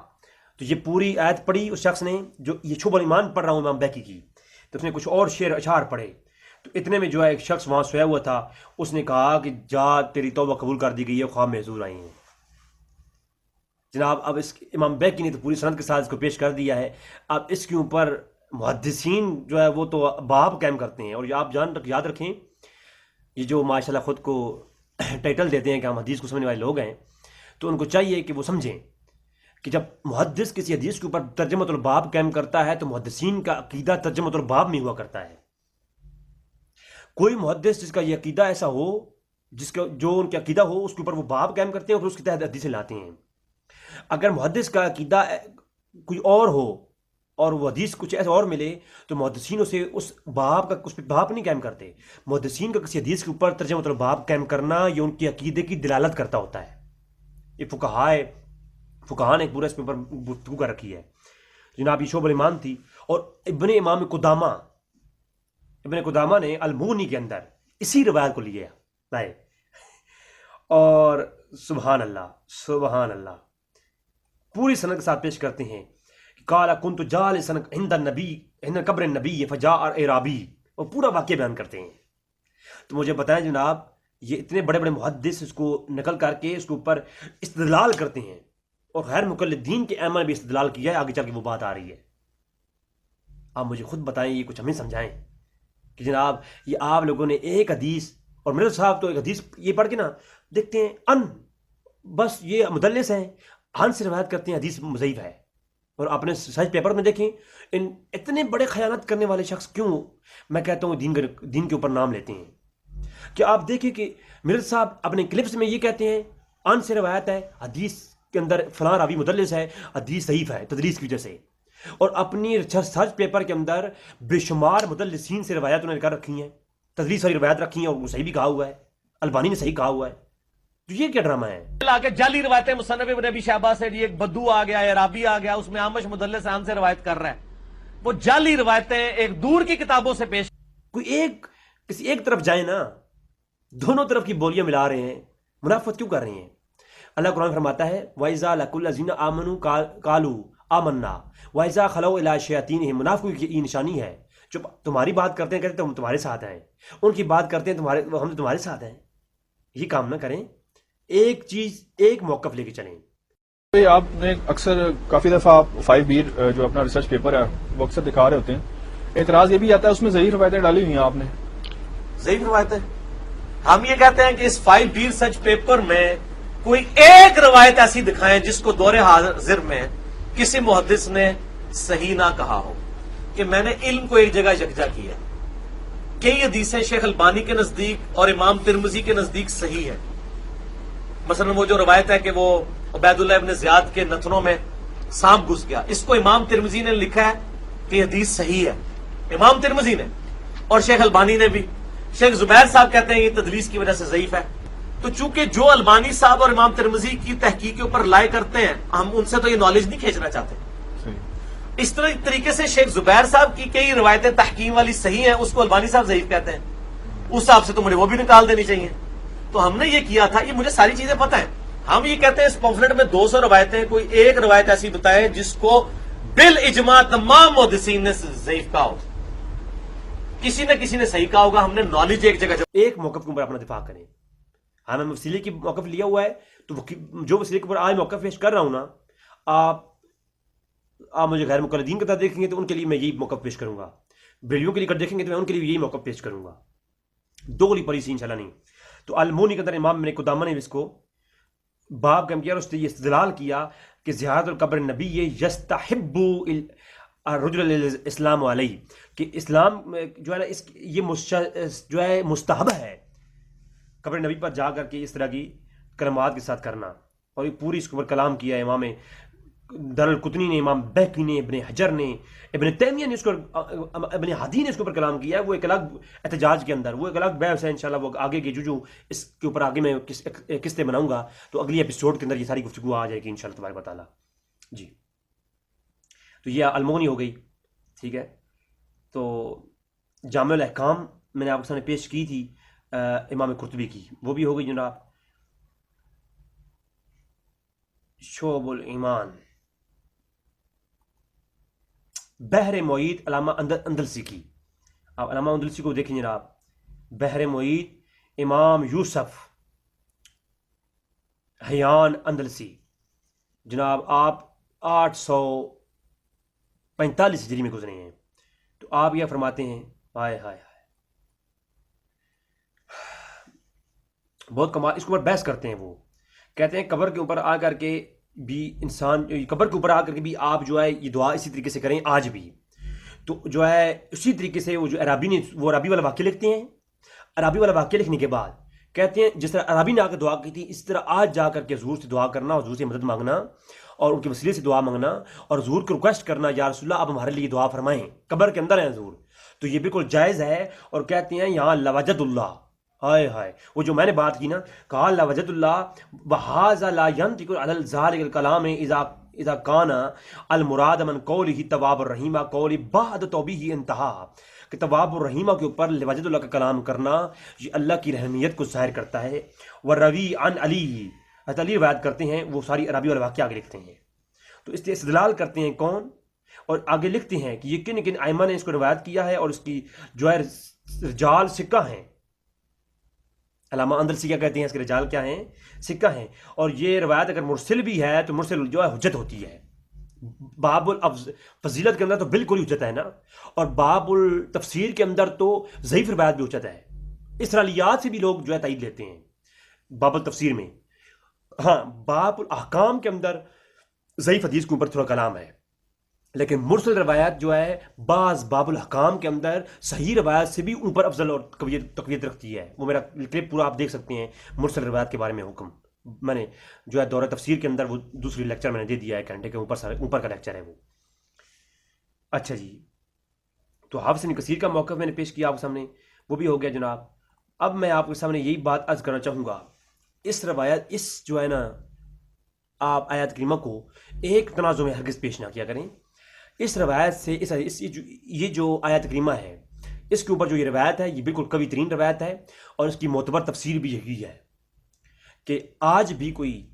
تو یہ پوری آیت پڑھی اس شخص نے، جو یہ شعب الایمان پڑھ رہا ہوں امام بہقی کی، تو اس نے کچھ اور شعر اشعار پڑھے، تو اتنے میں جو ہے ایک شخص وہاں سویا ہوا تھا، اس نے کہا کہ جا تیری توبہ قبول کر دی گئی ہے، خواب میں حضور آئی ہیں۔ جناب اب اس امام بہقی نے تو پوری سند کے ساتھ اس کو پیش کر دیا ہے، اب اس کے اوپر محدثین جو ہے وہ تو باب قائم کرتے ہیں، اور آپ یاد رکھیں یہ جو ماشاءاللہ خود کو ٹائٹل دیتے ہیں کہ ہم حدیث کو سمجھنے والے لوگ ہیں، تو ان کو چاہیے کہ وہ سمجھیں کہ جب محدث کسی حدیث کے اوپر ترجمۃ الباب قائم کرتا ہے تو محدثین کا عقیدہ ترجمۃ الباب میں ہوا کرتا ہے۔ کوئی محدث جس کا یہ عقیدہ ایسا ہو، جو ان کا عقیدہ ہو، اس کے اوپر وہ باب قائم کرتے ہیں اور اس کے تحت حدیثیں لاتے ہیں۔ اگر محدث کا عقیدہ کوئی اور ہو اور وہ حدیث کچھ ایسا اور ملے تو محدثین اسے اس پہ باب نہیں قائم کرتے۔ محدثین کا کسی حدیث کے اوپر ترجمۃ الباب قائم کرنا یہ ان کے عقیدے کی دلالت کرتا ہوتا ہے۔ یہ فقہاء نے پورا اس پر گفتگو کر رکھی ہے۔ جناب یہ شعب الایمان تھی، اور ابن قدامہ نے المغنی کے اندر اسی روایت کو لیا لائے، اور سبحان اللہ پوری سند کے ساتھ پیش کرتے ہیں کہ قال كنت جالسا عند قبر النبی فجاء اعرابی، اور پورا واقعہ بیان کرتے ہیں۔ تو مجھے بتائیں جناب یہ اتنے بڑے بڑے محدث اس کو نقل کر کے اس کے اوپر استدلال کرتے ہیں، اور غیر مقلدین کے ائمہ نے بھی استدلال کیا ہے، آگے چل کے وہ بات آ رہی ہے۔ آپ مجھے خود بتائیں، یہ کچھ ہمیں سمجھائیں کہ جناب یہ آپ لوگوں نے ایک حدیث، اور میرے صاحب تو ایک حدیث یہ پڑھ کے نا دیکھتے ہیں بس یہ مدلس ہیں، سے روایت کرتے ہیں حدیث ضعیف ہے، اور اپنے سرچ پیپر میں دیکھیں ان اتنے بڑے خیانت کرنے والے شخص کیوں میں کہتا ہوں دین کے اوپر نام لیتے ہیں۔ کہ آپ دیکھیں کہ مرزا صاحب اپنے کلپس میں یہ کہتے ہیں سے روایت ہے، حدیث کے اندر فلاں راوی مدلس ہے، حدیث ضعیف ہے تدلیس کی وجہ سے، اور اپنی سرچ پیپر کے اندر بے شمار مدلسین سے روایت انہوں نے کر رکھی ہیں، تدلیس والی روایت رکھی ہیں، اور وہ صحیح بھی کہا ہوا ہے، البانی نے صحیح کہا ہوا ہے۔ تو یہ کیا ڈرامہ ہے؟ آگے جعلی روایتیں مصنف ابن ابی شیبہ سے، ایک بدو آ گیا، عرابی آ گیا، اس میں عامش مدلس عام سے روایت کر رہا ہے، وہ جعلی روایتیں ایک دور کی کتابوں سے پیش، کوئی کسی ایک طرف جائیں نا، دونوں طرف کی بولیاں ملا رہے ہیں، منافقت کیوں کر رہے ہیں؟ اللہ قرآن فرماتا ہے وَإِذَا لَقُوا الَّذِينَ آمَنُوا قَالُوا آمَنَّا وَإِذَا خَلَوْا إِلَىٰ شَيَاطِينِهِمْ، منافقوں کی یہ نشانی ہے، جو تمہاری بات کرتے ہیں کہتے ہیں ہم تمہارے ساتھ ہیں، ان کی بات کرتے ہیں ہم تمہارے ساتھ ہیں۔ یہ کام نہ کریں، ایک موقف لے کے چلیں۔ آپ نے اکثر کافی دفعہ آپ 5B جو اپنا ریسرچ پیپر ہے وہ اکثر دکھا رہے ہوتے ہیں، اعتراض یہ بھی آتا ہے اس میں ضعیف روایتیں ڈالی ہوئی ہیں آپ نے۔ ضعیف روایتیں ہم یہ کہتے ہیں کہ اس 5B ریسرچ پیپر میں کوئی ایک روایت ایسی دکھائیں جس کو دور حاضر میں کسی محدث نے صحیح نہ کہا ہو، کہ میں نے علم کو ایک جگہ یکجا کیا، کئی حدیثیں شیخ البانی کے نزدیک اور امام ترمذی کے نزدیک صحیح ہے. مثلا وہ جو روایت ہے کہ وہ عبید اللہ ابن زیاد کے نتنوں میں سانپ گھس گیا، اس کو امام ترمذی نے لکھا ہے کہ یہ حدیث صحیح ہے، امام ترمذی نے اور شیخ البانی نے بھی. شیخ زبیر صاحب کہتے ہیں یہ تدلیس کی وجہ سے ضعیف ہے. تو چونکہ جو البانی صاحب اور امام ترمذی کی تحقیق کے اوپر لائے کرتے ہیں، ہم ان سے تو یہ نالج نہیں کھینچنا چاہتے. اس طریقے سے شیخ زبیر صاحب کی کئی روایتیں تحکیم والی صحیح ہیں، اس کو البانی صاحب ضعیف کہتے ہیں. اس حساب سے تو مجھے وہ بھی نکال دینی چاہیے. تو ہم نے یہ کیا تھا، یہ مجھے ساری چیزیں پتہ ہیں. ہم یہ کہتے ہیں اس پمفلٹ میں 200 روایتیں، کوئی ایک روایت ایسی بتائے جس کو بالاجماع تمام محدثین نے ضعیف کہا ہو. کسی نہ کسی نے صحیح کہا ہوگا. ہم نے نالج ایک جگہ ایک موقف کے اوپر اپنا دفاع کریں. ہاں میں وسیلے کی موقف لیا ہوا ہے، تو جو وسیلے کے اوپر آج موقف پیش کر رہا ہوں نا، آپ مجھے غیر مقلدین کے ساتھ دیکھیں گے تو ان کے لیے میں یہی موقف پیش کروں گا. بریلیوں کے لیے دیکھیں گے تو میں ان کے لیے یہی موقف پیش کروں گا. دو گلی پڑی سی انشاءاللہ نہیں. تو المونی کے اندر امام ابن قدامہ نے اس کو باب کم کیا اور اس نے یہ استدلال کیا کہ زیارت القبر نبی یستحب الرجل الاسلام علیہ، کہ اسلام جو ہے نا یہ جو ہے مستحب ہے قبر نبی پر جا کر کے اس طرح کی کلمات کے ساتھ کرنا. اور یہ پوری اس کے اوپر کلام کیا ہے امام دارالقطنی نے، امام بہقی نے، ابن حجر نے، ابن تیمیہ نے، اس کو ابن ہادی نے اس کے اوپر کلام کیا ہے. وہ ایک الگ احتجاج کے اندر، وہ ایک الگ بحث ہے انشاءاللہ. وہ آگے کی جو اس کے اوپر آگے میں قسطیں بناؤں گا تو اگلی ایپیسوڈ کے اندر یہ ساری گفتگو آ جائے گی انشاءاللہ تبارک و تعالیٰ. جی تو یہ المونی ہو گئی، ٹھیک ہے. تو جامع الاحکام میں نے آپ کے سامنے پیش کی تھی امام قرطبی کی، وہ بھی ہو گئی جناب. شعب الایمان بحر محیط علامہ اندلسی کی، آپ علامہ اندلسی کو دیکھیں جناب. بحر محیط امام یوسف حیان اندلسی جناب، آپ 845 ہجری میں گزرے ہیں. تو آپ یہ فرماتے ہیں، ہائے ہائے ہائے بہت کمال. اس کے اوپر بحث کرتے ہیں. وہ کہتے ہیں قبر کے اوپر آ کر کے بھی انسان، قبر کے اوپر آ کر کے بھی آپ جو ہے یہ دعا اسی طریقے سے کریں آج بھی. تو جو ہے اسی طریقے سے وہ جو عرابی نے، وہ عرابی والا واقعہ لکھتے ہیں. عرابی والا واقعہ لکھنے کے بعد کہتے ہیں جس طرح عرابی نے آ کے دعا کی تھی، اس طرح آج جا کر کے حضور سے دعا کرنا، حضور سے مدد مانگنا اور ان کے وسیلے سے دعا مانگنا اور حضور کو ریکویسٹ کرنا، یا رسول اللہ آپ ہمارے لیے دعا فرمائیں، قبر کے اندر ہیں حضور. تو یہ بالکل جائز ہے. اور کہتے ہیں یہاں لوجد اللہ، ہائے ہائے وہ جو میں نے بات کی نا، کہا لوجد اللہ وہذا لا ينطق علی ذلک الکلام اذا کان المراد من قولہ تواب الرحیمہ قول بعد توبیہ انتہا، کہ تواب الرحیمہ کے اوپر لوجد اللہ کا کلام کرنا یہ اللہ کی رحمیت کو ظاہر کرتا ہے. وروی عن علی، حضرت علی روایت کرتے ہیں، وہ ساری عربی والا واقعہ آگے لکھتے ہیں. تو اس سے استدلال کرتے ہیں کون، اور آگے لکھتے ہیں کہ یہ کن ائمہ نے اس کو روایت کیا ہے اور اس کی جو ہے رجال سکہ ہیں. علامہ اندلسی کیا کہتے ہیں، اس کے رجال کیا ہیں، سکہ ہیں. اور یہ روایت اگر مرسل بھی ہے تو مرسل جو ہے حجت ہوتی ہے. باب الفضیلت کے اندر تو بالکل ہی حجت ہے نا، اور باب التفسیر کے اندر تو ضعیف روایت بھی حجت ہے. اسرائیلیات سے بھی لوگ جو ہے تائید لیتے ہیں باب التفسیر میں. ہاں باب الاحکام کے اندر ضعیف حدیث کے اوپر تھوڑا کلام ہے، لیکن مرسل روایت جو ہے بعض باب الحکام کے اندر صحیح روایت سے بھی اوپر افضل اور تقویت رکھتی ہے. وہ میرا کلپ پورا آپ دیکھ سکتے ہیں مرسل روایت کے بارے میں حکم. میں نے جو ہے دورہ تفسیر کے اندر وہ دوسری لیکچر میں نے دے دیا ہے، گھنٹے کے اوپر کا لیکچر ہے وہ. اچھا جی، تو حافظ ابن کثیر کا موقف میں نے پیش کیا آپ کے سامنے، وہ بھی ہو گیا جناب. اب میں آپ کے سامنے یہی بات عرض کرنا چاہوں گا، اس روایت، اس جو ہے نا آپ آیات کریمہ کو ایک تنازع میں ہرگز پیش نہ کیا کریں. اس روایت سے یہ جو آیات کریمہ ہے اس کے اوپر جو یہ روایت ہے یہ بالکل قوی ترین روایت ہے، اور اس کی معتبر تفسیر بھی یہی ہے کہ آج بھی کوئی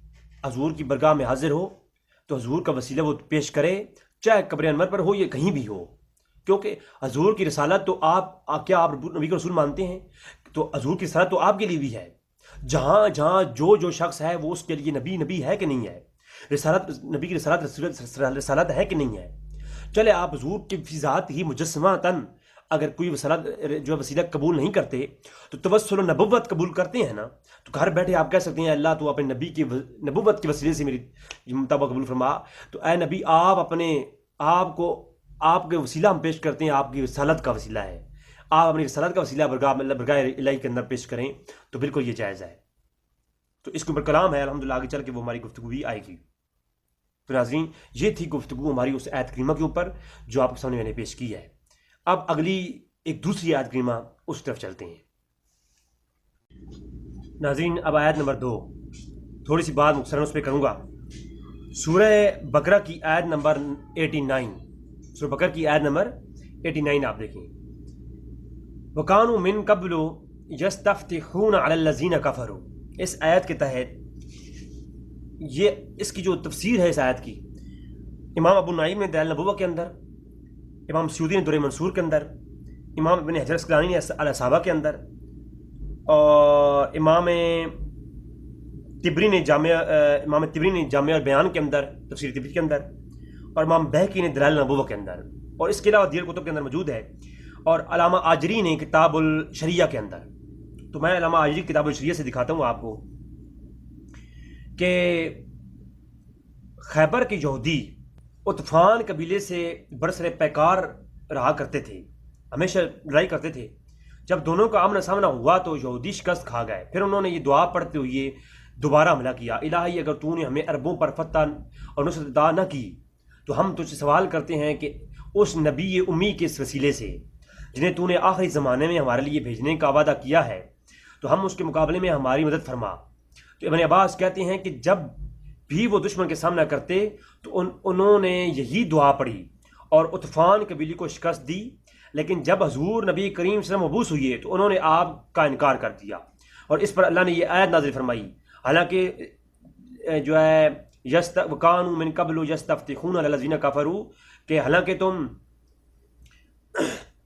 حضور کی برگاہ میں حاضر ہو تو حضور کا وسیلہ وہ پیش کرے، چاہے قبر انور پر ہو یا کہیں بھی ہو. کیونکہ حضور کی رسالت تو کیا آپ نبی کو رسول مانتے ہیں؟ تو حضور کی رسالت تو آپ کے لیے بھی ہے. جہاں جہاں جو شخص ہے وہ اس کے لیے نبی ہے کہ نہیں ہے، رسالت نبی کی رسالت ہے کہ نہیں ہے. چلے آپ حضور کی فی ذات ہی مجسمہ تن اگر کوئی جو وسیلہ قبول نہیں کرتے تو توسل و نبوت قبول کرتے ہیں نا، تو گھر بیٹھے آپ کہہ سکتے ہیں اللہ تو اپنے نبی کی نبوت کے وسیلے سے میری مطابق قبول فرما. تو اے نبی آپ کے وسیلہ ہم پیش کرتے ہیں، آپ کی رسالت کا وسیلہ ہے، آپ اپنی رسالت کا وسیلہ برگاہ الہی کے اندر پیش کریں تو بالکل یہ جائز ہے. تو اس کے اوپر کلام ہے الحمدللہ، آگے چل کے وہ ہماری گفتگو بھی آئے گی. تو ناظرین یہ تھی گفتگو ہماری اس آیت کریمہ کے اوپر جو آپ کے سامنے میں نے پیش کی ہے. اب اگلی ایک دوسری آیت کریمہ اس طرف چلتے ہیں. ناظرین اب آیت نمبر 2، تھوڑی سی بات مختصراً اس پہ کروں گا. سورہ بقرہ کی آیت نمبر 89، سورہ بقرہ کی آیت نمبر 89 آپ دیکھیں. وَكَانُوا مِن قَبْلُ يَسْتَفْتِحُونَ عَلَى الَّذِينَ كَفَرُوا. اس آیت کے تحت یہ اس کی جو تفسیر ہے اس آیت کی، امام ابو نعیم نے دلائل النبوہ کے اندر، امام سیوطی نے درر منصور کے اندر، امام ابن حجر اسقلانی نے الاصابہ کے اندر، اور امام تبری نے جامع البیان کے اندر، تفسیر تبری کے اندر، اور امام بہقی نے دلائل النبوہ کے اندر، اور اس کے علاوہ دیگر کتب کے اندر موجود ہے، اور علامہ آجری نے کتاب الشریعہ کے اندر. تو میں علامہ آجری کتاب الشریعہ سے دکھاتا ہوں آپ کو کہ خیبر کے یہودی عطفان قبیلے سے برسر پیکار رہا کرتے تھے، ہمیشہ لڑائی کرتے تھے. جب دونوں کا آمنا سامنا ہوا تو یہودی شکست کھا گئے. پھر انہوں نے یہ دعا پڑھتے ہوئے دوبارہ حملہ کیا، الہی اگر تو نے ہمیں عربوں پر فتح اور نصرت عطا نہ کی تو ہم تجھ سے سوال کرتے ہیں کہ اس نبی امی کے اس وسیلے سے جنہیں تو نے آخری زمانے میں ہمارے لیے بھیجنے کا وعدہ کیا ہے تو ہم اس کے مقابلے میں ہماری مدد فرما. تو ابن عباس کہتے ہیں کہ جب بھی وہ دشمن کے سامنا کرتے تو انہوں نے یہی دعا پڑھی اور عطفان قبیلے کو شکست دی، لیکن جب حضور نبی کریم صلی اللہ علیہ وسلم مبعوث ہوئے تو انہوں نے آپ کا انکار کر دیا، اور اس پر اللہ نے یہ آیت نازل فرمائی. حالانکہ جو ہے وَكَانُوا مِن قَبْلُ يَسْتَفْتِحُونَ عَلَى الَّذِينَ كَفَرُوا، کہ حالانکہ تم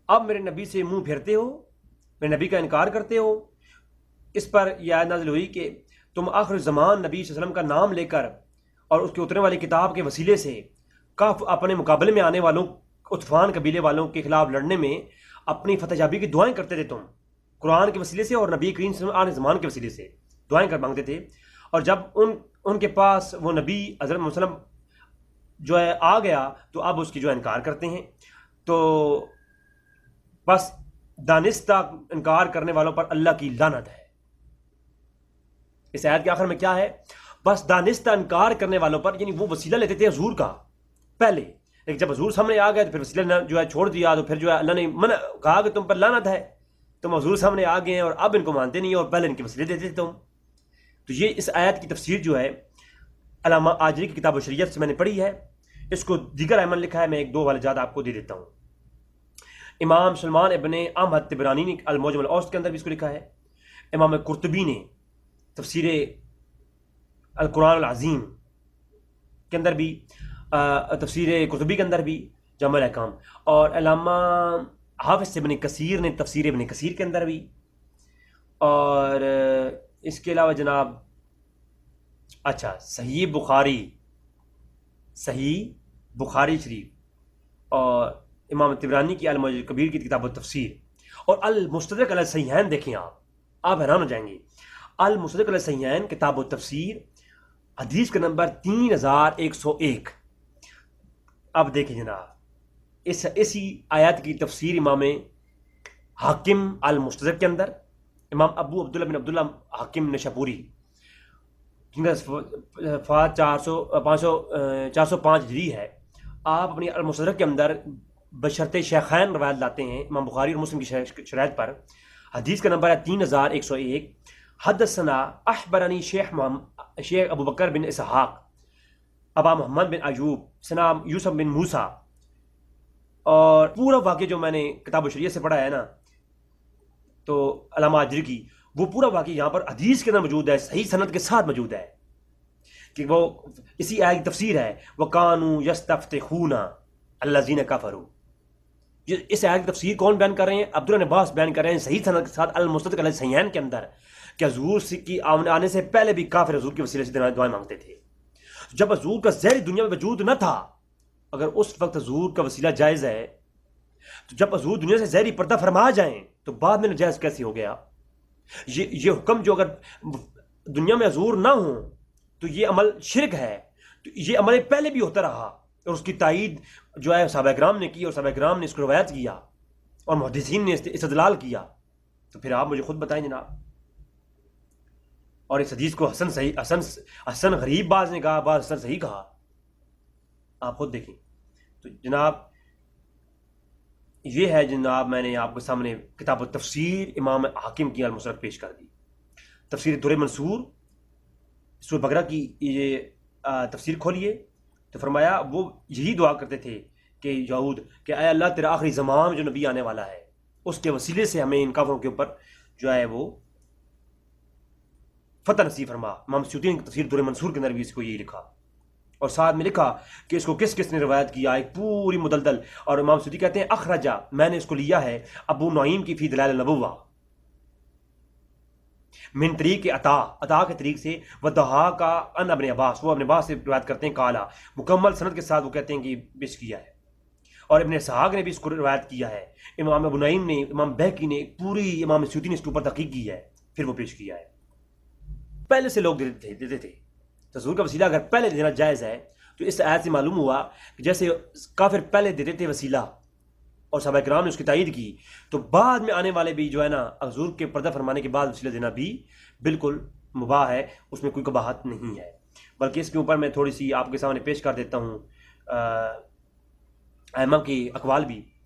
اب میرے نبی سے منہ پھیرتے ہو، میرے نبی کا انکار کرتے ہو. اس پر یہ آیت نازل ہوئی کہ تم آخر زمان نبی صلی اللہ علیہ وسلم کا نام لے کر اور اس کے اترنے والی کتاب کے وسیلے سے اپنے مقابلے میں آنے والوں عطفان قبیلے والوں کے خلاف لڑنے میں اپنی فتح یابی کی دعائیں کرتے تھے. تم قرآن کے وسیلے سے اور نبی کریم صلی اللہ علیہ وسلم زمان کے وسیلے سے دعائیں کر مانگتے تھے. اور جب ان کے پاس وہ نبی حضرت محمد صلی اللہ علیہ وسلم جو ہے آ گیا تو اب اس کی جو انکار کرتے ہیں. تو بس دانستہ انکار کرنے والوں پر اللہ کی لعنت ہے. اس آیت کے آخر میں کیا ہے؟ بس دانستہ انکار کرنے والوں پر، یعنی وہ وسیلہ لیتے تھے حضور کا پہلے، لیکن جب حضور سامنے آ گئے تو پھر وسیلہ جو ہے چھوڑ دیا، تو پھر جو ہے اللہ نے کہا کہ تم پر لعنت ہے، تم حضور سامنے آ گئے اور اب ان کو مانتے نہیں اور پہلے ان کے وسیلے دیتے تھے تم. تو یہ اس آیت کی تفسیر جو ہے علامہ آجری کی کتاب الشریعہ سے میں نے پڑھی ہے. اس کو دیگر ائمہ نے لکھا ہے، میں ایک دو حوالجات آپ کو دے دیتا ہوں. امام سلمان ابن احمد طبرانی نے المعجم الاوسط کے اندر بھی اس کو لکھا ہے. امام قرطبی نے تفسیر القرآن العظیم کے اندر بھی، تفسیر قرطبی کے اندر بھی جامع الاحکام، اور علامہ حافظ ابن کثیر نے تفسیر ابن کثیر کے اندر بھی، اور اس کے علاوہ جناب صحیح بخاری شریف، اور امام طبرانی کی المعجم الکبیر کی کتاب التفسیر، اور المستدرک علی الصحیحین. دیکھیں آپ حیران ہو جائیں گے. المستدرک علی الصحیحین کتاب التفسیر، حدیث کا نمبر 3101. اب دیکھیں جناب اسی آیات کی تفسیر امام حاکم المستدرک کے اندر، امام ابو عبداللہ بن عبداللہ حاکم نشاپوری، جن کا وفات 405 ہجری ہے، آپ اپنی المستدرک کے اندر بشرط شیخین روایت لاتے ہیں امام بخاری اور مسلم کی شرائط پر. حدیث کا نمبر ہے 3101. حدثنا اخبرنی شیخ ابو بکر بن اسحاق ابا محمد بن ایوب سنا یوسف بن موسیٰ. اور پورا واقعہ جو میں نے کتاب الشریعہ سے پڑھا ہے نا، تو علامہ آجری کی، وہ پورا واقعہ یہاں پر حدیث کے اندر موجود ہے، صحیح سند کے ساتھ موجود ہے، کہ وہ اسی آیت کی تفسیر ہے وَكَانُوا يَسْتَفْتِحُونَ الَّذِينَ كَفَرُوا. اس آیت کی تفسیر کون بیان کر رہے ہیں؟ عبداللہ عباس بیان کر رہے ہیں صحیح سند کے ساتھ المستدرک علی الصحیحین کے اندر، کہ حضور کی آنے سے پہلے بھی کافر حضور کے وسیلے سے دعائیں مانگتے تھے. جب حضور کا زہر دنیا میں وجود نہ تھا، اگر اس وقت حضور کا وسیلہ جائز ہے تو جب حضور دنیا سے زہری پردہ فرما جائیں تو بعد میں ناجائز کیسے ہو گیا؟ یہ حکم جو اگر دنیا میں حضور نہ ہوں تو یہ عمل شرک ہے. تو یہ عمل پہلے بھی ہوتا رہا اور اس کی تائید جو ہے صحابہ کرام نے کی اور صحابہ کرام نے اس کو روایت کیا. اور محدثین نے استدلال کیا، تو پھر آپ مجھے خود بتائیں جناب. اور اس حدیث کو حسن غریب بعض نے کہا، بعض حسن صحیح کہا، آپ خود دیکھیں. تو جناب یہ ہے جناب، میں نے آپ کے سامنے کتاب التفسیر امام حاکم کی المسند پیش کر دی. تفسیر در منصور سورہ بقرہ کی یہ تفسیر کھولیے تو فرمایا وہ یہی دعا کرتے تھے کہ یہود کہ اے اللہ تیرا آخری زمان میں جو نبی آنے والا ہے اس کے وسیلے سے ہمیں ان کافروں کے اوپر جو ہے وہ فتح نصیب فرما. امام سیوطی نے تفسیر در منصور کے اندر بھی اس کو یہی لکھا، اور ساتھ میں لکھا کہ اس کو کس کس نے روایت کیا، ایک پوری مدلدل. اور امام سیوطی کہتے ہیں اخرجا، میں نے اس کو لیا ہے ابو نعیم کی فی دلائل النبوہ من طریق عطا کے طریق سے، وضحا کا ان ابن عباس، وہ ابن عباس سے روایت کرتے ہیں کالا، مکمل سند کے ساتھ وہ کہتے ہیں کہ پیش کیا ہے. اور ابن اسحاق نے بھی اس کو روایت کیا ہے. امام ابو نعیم نے، امام بہقی نے، پوری امام سیوطی نے اس کے اوپر تحقیق کی ہے، پھر وہ پیش کیا ہے. پہلے سے لوگ دیتے تھے. حضور کا وسیلہ اگر پہلے دینا جائز ہے تو اس آیت سے معلوم ہوا کہ جیسے کافر پہلے دیتے تھے وسیلہ اور صحابہ کرام نے اس کی تائید کی، تو بعد میں آنے والے بھی جو ہے نا حضور کے پردہ فرمانے کے بعد وسیلہ دینا بھی بالکل مباح ہے، اس میں کوئی قباحت نہیں ہے. بلکہ اس کے اوپر میں تھوڑی سی آپ کے سامنے پیش کر دیتا ہوں ائمہ کے اقوال بھی.